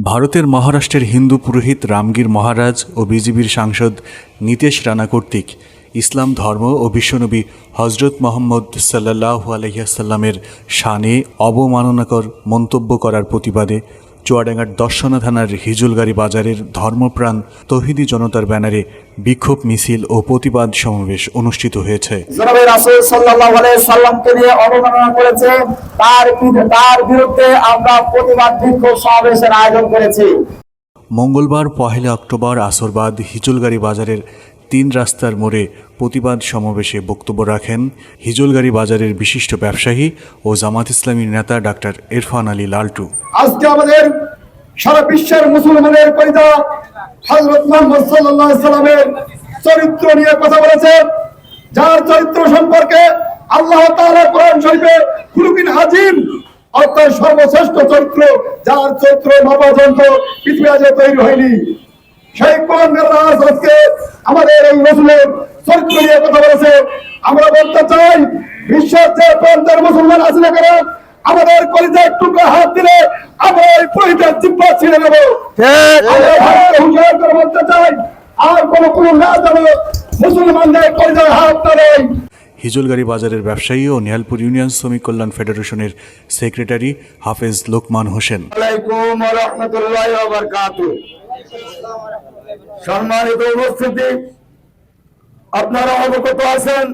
ভারতের মহারাষ্ট্রের হিন্দু পুরোহিত রামগীর মহারাজ ও বিজেপির সাংসদ নীতেশ রানা কর্তৃক ইসলাম ধর্ম ও বিশ্বনবী হজরত মোহাম্মদ সাল্লাল্লাহু আলাইহি ওয়াসাল্লামের শানে অবমাননাকর মন্তব্য করার প্রতিবাদে চুয়াডাঙ্গার দর্শনা থানার হিজলগাড়ি বাজারের ধর্মপ্রাণ তৌহিদি জনতার ব্যানারে বিক্ষোভ মিছিল ও প্রতিবাদ সমাবেশ অনুষ্ঠিত হয়েছে। জনাবে রাসূল সাল্লাল্লাহু আলাইহি সাল্লামকে নিয়ে অবমাননা করেছে, তার বিরুদ্ধে আমরা প্রতিবাদ বিক্ষোভ সমাবেশের আয়োজন করেছি। মঙ্গলবার 1 অক্টোবর আসরবাদ হিজলগাড়ি বাজারের 3 রাস্তার মোড়ে প্রতিবাদ সমাবেশে বক্তব্য রাখেন হিজলগাড়ি বাজারের বিশিষ্ট ব্যবসায়ী ও জামাত ইসলামীর নেতা ডাক্তার ইরফান আলী লালটু। আজকে আমাদের সারা বিশ্বের মুসলমানের পরিচা হযরত মুহাম্মদ সাল্লাল্লাহু আলাইহি সাল্লামের চরিত্র নিয়ে কথা বলেছে, যার চরিত্র সম্পর্কে আল্লাহ তাআলা কোরআন শরীফে খুলুকিন আযীম অর্থাৎ সর্বশ্রেষ্ঠ চরিত্র, যার চরিত্র নবযন্ত্র পৃথিবী আজ তৈরি হয়নি, সেই কোরআনের রাজ আজকে আমাদের এই রাসূলের চরিত্র নিয়ে কথা বলেছে। আমরা বলতে চাই, বিশ্বের যে প্রান্তের মুসলমান আছে না কেন, আমাদের কলিজার টুকরা হাত দিলে আমরা এই পুরোহিতের জিহ্বা ছিঁড়ে নেব। হুঁশিয়ার করে বলতে চাই, আর কোনো না জানো মুসলমানদের কলিজার হাত না নেই। হিজলগাড়ি বাজারের ব্যবসায়ী ও নিহালপুর ইউনিয়ন শ্রমিক কল্যাণ ফেডারেশনের সেক্রেটারি হাফেজ লোকমান হোসেন। আলাইকুম ওয়া রাহমাতুল্লাহি ওয়া বারাকাতুহু। সম্মানিত উপস্থিতি, আপনারা অবগত আছেন,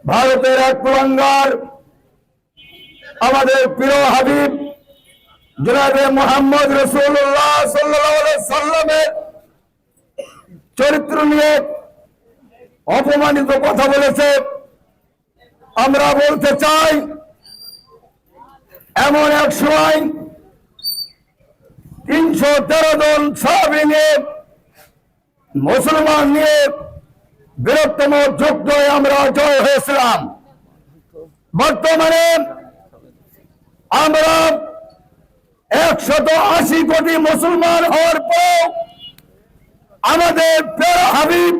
ভারতের এক কুলাঙ্গার আমাদের প্রিয় হাবিব জনাবে মুহাম্মদ রাসূলুল্লাহ সাল্লাল্লাহু আলাইহি সাল্লামের চরিত্র নিয়ে অপমানিত কথা বলেছে। আমরা বলতে চাই, এমন এক সময় 313 জন সাহাবী নিয়ে মুসলমান নিয়ে বৃহত্তম যুদ্ধে আমরা জয় হয়েছিলাম। বর্তমানে আমরা 180 কোটি মুসলমান হওয়ার পর আমাদের প্রিয় হাবিব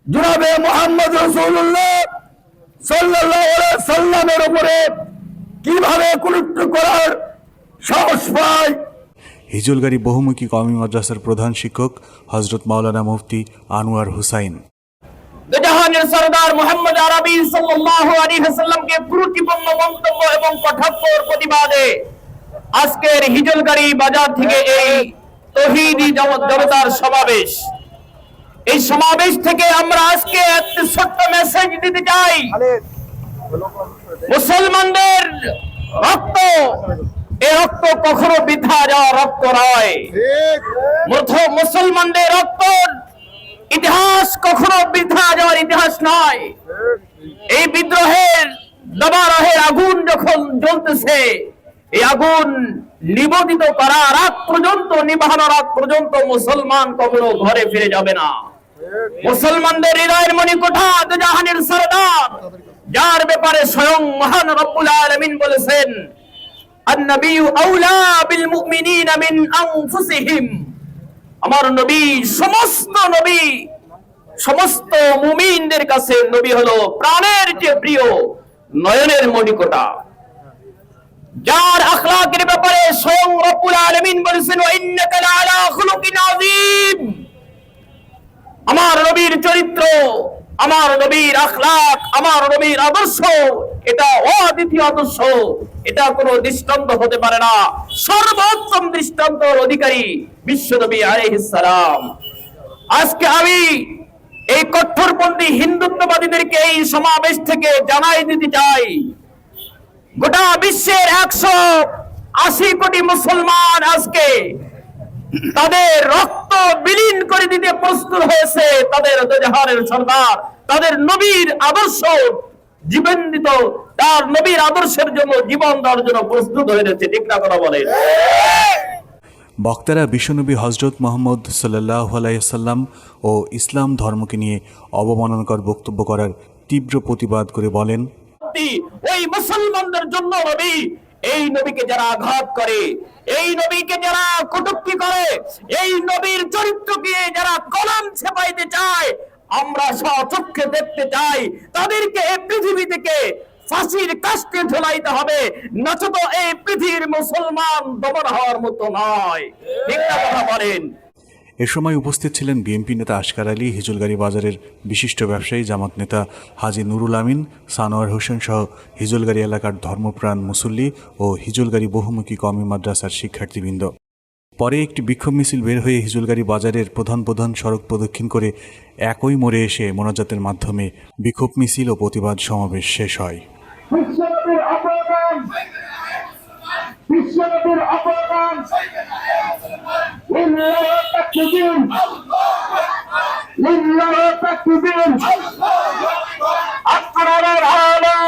জনাবে মুহাম্মদ রাসূলুল্লাহ সাল্লাল্লাহু আলাইহি সাল্লামের উপরে কিভাবে কুলুপ্ত করার সাহস পায়। হিজলগাড়ি বহুমুখী কওমি মাদ্রাসার প্রধান শিক্ষক হযরত মাওলানা মুফতি আনোয়ার হুসাইন। জাহানের সরদার মুহাম্মদ আরবি সাল্লাল্লাহু আলাইহি ওয়াসাল্লামকে ত্রুটিপূর্ণ মন্তব্য এবং কটাক্ষের প্রতিবাদে আজকের হিজলগাড়ি বাজার থেকে এই তৌহিদি জনতার সমাবেশ। এই সমাবেশ থেকে আমরা আজকে একটা ছোট্ট মেসেজ দিতে চাই, মুসলমানদের রক্ত, এই রক্ত কখনো বৃথা যাওয়া রক্ত নয়। মুসলমানদের রক্ত ইতিহাস কখনো বৃথা যাওয়ার ইতিহাস নয়। এই বিদ্রোহের দাবানলের আগুন যখন জ্বলতেছে, এই আগুন নিবেদিত করার আগ পর্যন্ত, নিভানোর আগ পর্যন্ত মুসলমান কখনো ঘরে ফিরে যাবে না। মুসলমানদের হৃদয়ের মণিকোঠা জাহানের সরদার, যার ব্যাপারে স্বয়ং মহান রব্বুল আলামিন বলেছেন, আন-নবিয়্যু আওলা বিল মুমিনিনা মিন আনফুসিহিম। আমার নবী, সমস্ত মুমিনদের কাছে নবী হলো প্রাণের চেয়ে প্রিয়, নয়নের মণিকোঠা, যার আখলাকের ব্যাপারে স্বয়ং রব্বুল আলামিন বলেছেন, ওয়া ইন্নাকা লাআলা খুলুকিন আযীম। আমার নবীর চরিত্র, আমার নবীর আখলাক, আমার নবীর আদর্শ, এটা অদ্বিতীয় আদর্শ, এটা কোনো দৃষ্টান্ত হতে পারে না। সর্বোত্তম দৃষ্টান্তের অধিকারী বিশ্বনবী আলাইহিস সালাম। আজকে আমি এই কঠোরপন্থী হিন্দুত্ববাদীদেরকে এই সমাবেশ থেকে জানাই দিতে চাই, গোটা বিশ্বের 180 কোটি মুসলমান আজকে তাদের রক্ত বিলীন করে দিতে প্রস্তুত হয়েছে। তাদের জাহানের সরদার, তাদের নবীর আদর্শ জীবন দিত, তার নবীর আদর্শের জন্য জীবন দেওয়ার জন্য প্রস্তুত হয়েছে। ঠিক না কথা বলেন? বক্তারা বিশ্বনবী হজরত মোহাম্মদ সাল্লাল্লাহু আলাইহি ওয়াসাল্লাম ও ইসলাম ধর্মকে নিয়ে অবমাননাকর বক্তব্য করার তীব্র প্রতিবাদ করে বলেন, ওই মুসলমানদের জন্য নবী, এই নবীকে যারা আঘাত করে, এই নবীকে যারা কটূক্তি করে, এই নবীর চরিত্রকে যারা কলম ছেপাইতে চায়, আমরা স্বচক্ষে দেখতে চাই তাদেরকে এই পৃথিবী থেকে ফাঁসির কাস্তে ঝোলাইতে হবে, নচেত এই পৃথিবীর মুসলমান দমন হওয়ার মতো নয়। ঠিক না কথা বলেন? এ সময় উপস্থিত ছিলেন বিএনপি নেতা আশকার আলী, হিজলগাড়ি বাজারের বিশিষ্ট ব্যবসায়ী জামাত নেতা হাজী নুরুল আমিন, সানোয়ার হোসেন সহ হিজলগাড়ি এলাকার ধর্মপ্রাণ মুসল্লি ও হিজলগাড়ি বহুমুখী কওমি মাদ্রাসার শিক্ষার্থীবৃন্দ। পরে একটি বিক্ষোভ মিছিল বের হয়ে হিজলগাড়ি বাজারের প্রধান সড়ক প্রদক্ষিণ করে একই মোড়ে এসে মোনাজাতের মাধ্যমে বিক্ষোভ মিছিল ও প্রতিবাদ সমাবেশ শেষ হয়। বিশ্বনবীর অপমান, বিশ্বনবীর অপমান, লিল্লাহি তাকবীর, লিল্লাহি তাকবীর, আকবরুল আলম